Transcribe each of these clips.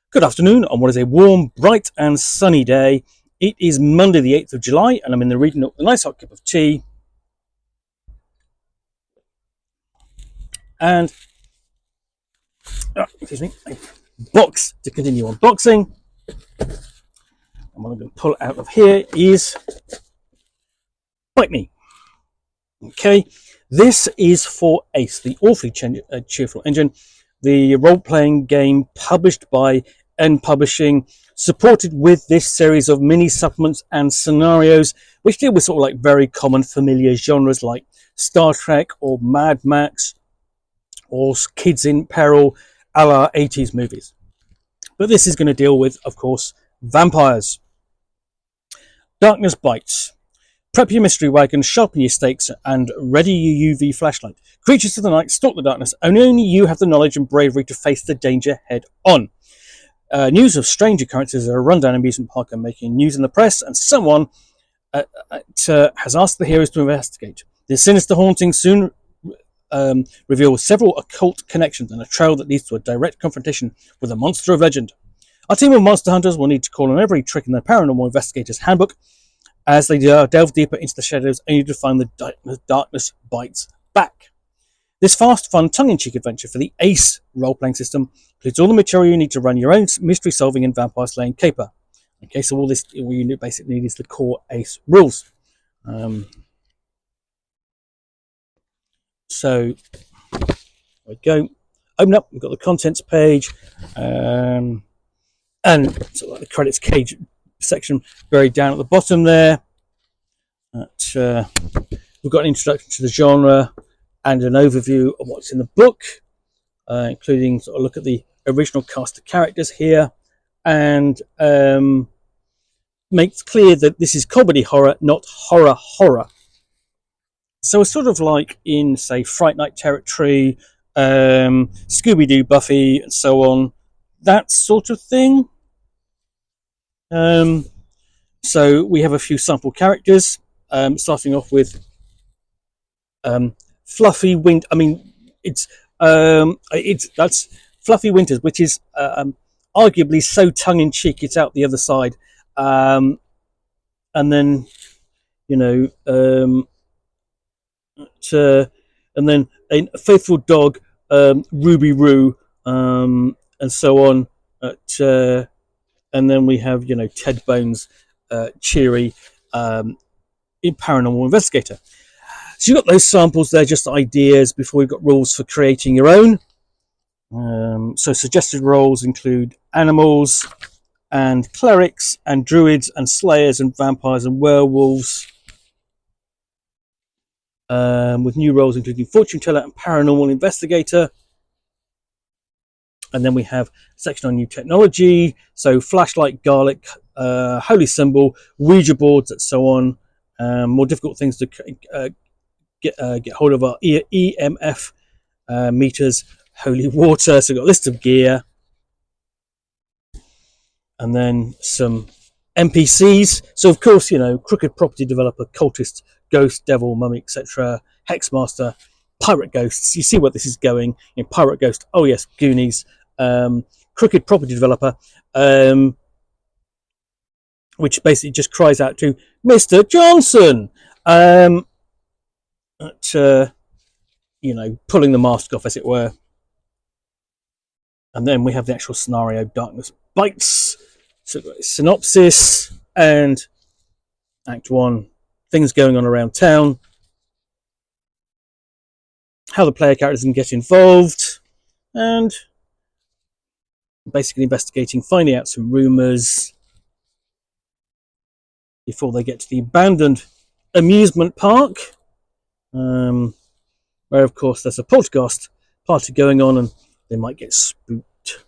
Good afternoon on what is a warm, bright and sunny day. It is Monday the 8th of July and I'm in the reading of a nice hot cup of tea and excuse me, a box to continue unboxing. And what I'm going to pull out of here is Bite Me. Okay, this is for Ace, the awfully cheerful engine, the role-playing game published by N Publishing, supported with this series of mini supplements and scenarios which deal with sort of like very common familiar genres like Star Trek or Mad Max or Kids in Peril a la 80s movies. But this is going to deal with, of course, vampires. Darkness Bites. Prep your mystery wagon, sharpen your stakes, and ready your UV flashlight. Creatures of the night stalk the darkness, and only you have the knowledge and bravery to face the danger head on. News of strange occurrences at a rundown amusement park are making news in the press, and someone has asked the heroes to investigate. This sinister haunting soon reveals several occult connections and a trail that leads to a direct confrontation with a monster of legend. Our team of monster hunters will need to call on every trick in the paranormal investigator's handbook as they delve deeper into the shadows, only to find the darkness bites back. This fast, fun, tongue-in-cheek adventure for the Ace role-playing system includes all the material you need to run your own mystery-solving and vampire-slaying caper. Okay, so all you basically need is the core Ace rules. So, there we go. Open up, we've got the contents page, and sort of like the credits page section very down at the bottom there. We've got an introduction to the genre and an overview of what's in the book, including sort of look at the original cast of characters here, and makes clear that this is comedy horror, not horror. So it's sort of like in, say, Fright Night territory, Scooby-Doo, Buffy, and so on, that sort of thing. So we have a few sample characters, starting off with Fluffy Winter. I mean, that's Fluffy Winters, which is arguably so tongue-in-cheek it's out the other side. And then, and then a faithful dog, Ruby Roo, and so on. And then we have, Ted Bones, Cheery, paranormal investigator. So you've got those samples there, just ideas before you've got rules for creating your own. So suggested roles include animals and clerics and druids and slayers and vampires and werewolves. With new roles including fortune teller and paranormal investigator. And then we have a section on new technology, so flashlight, garlic, holy symbol, Ouija boards, and so on. More difficult things to get hold of are EMF meters, holy water. So we've got a list of gear, and then some NPCs. So of course, crooked property developer, cultist, ghost, devil, mummy, etc., hexmaster, pirate ghosts. You see what this is going in. Pirate ghost, oh yes, Goonies. Crooked property developer, which basically just cries out to Mr. Johnson, pulling the mask off, as it were. And then we have the actual scenario, Darkness Bites. So synopsis and Act 1, things going on around town, how the player characters can get involved, and basically investigating, finding out some rumours before they get to the abandoned amusement park, where of course there's a poltergeist party going on and they might get spooked.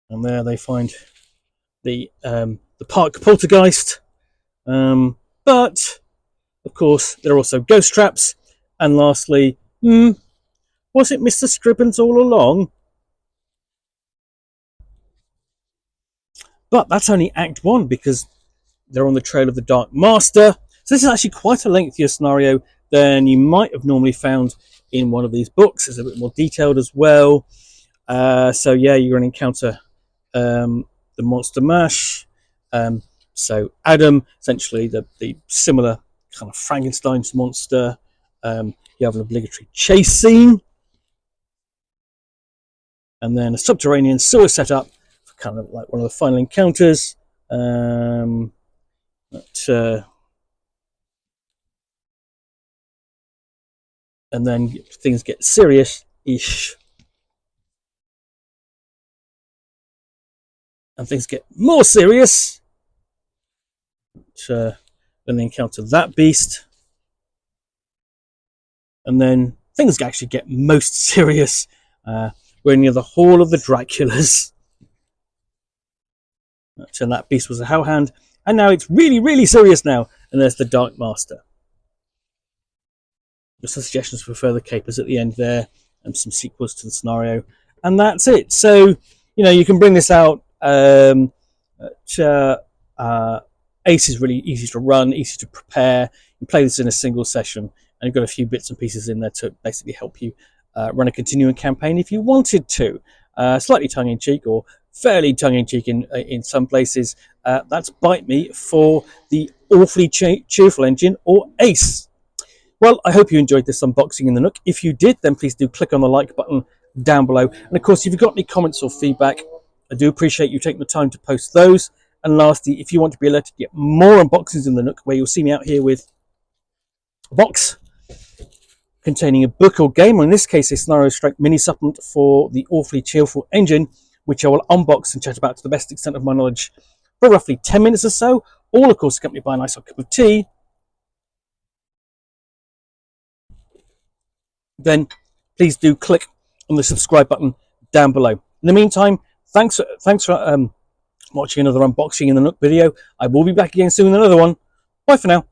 And there they find the park poltergeist, but of course there are also ghost traps. And lastly, was it Mr. Scribbins all along? But that's only Act 1 because they're on the trail of the Dark Master. So this is actually quite a lengthier scenario than you might have normally found in one of these books. It's a bit more detailed as well. So yeah, you're going to encounter the monster mash. So Adam, essentially the similar kind of Frankenstein's monster. You have an obligatory chase scene, and then a subterranean sewer setup for kind of like one of the final encounters. And then things get serious-ish, and things get more serious. Then they encounter that beast, and then things actually get most serious. We're near the Hall of the Draculas. And that beast was a hellhound, and now it's really, really serious now. And there's the Dark Master. Just some suggestions for further capers at the end there, and some sequels to the scenario, and that's it. So you can bring this out. Ace is really easy to run, easy to prepare. You play this in a single session, and you've got a few bits and pieces in there to basically help you run a continuing campaign if you wanted to. Slightly tongue-in-cheek, or fairly tongue-in-cheek in some places. That's Bite Me for the Awfully Cheerful engine, or Ace. Well, I hope you enjoyed this unboxing in the Nook. If you did, then please do click on the like button down below. And of course, if you've got any comments or feedback, I do appreciate you taking the time to post those. And lastly, if you want to be alerted to get more unboxings in the Nook, where you'll see me out here with a box containing a book or game, or in this case, a Scenario Strike mini supplement for the Awfully Cheerful engine, which I will unbox and chat about to the best extent of my knowledge for roughly 10 minutes or so, all of course accompanied by a nice hot cup of tea. Then please do click on the subscribe button down below. In the meantime, thanks for watching another unboxing in the Nook video. I will be back again soon with another one. Bye for now.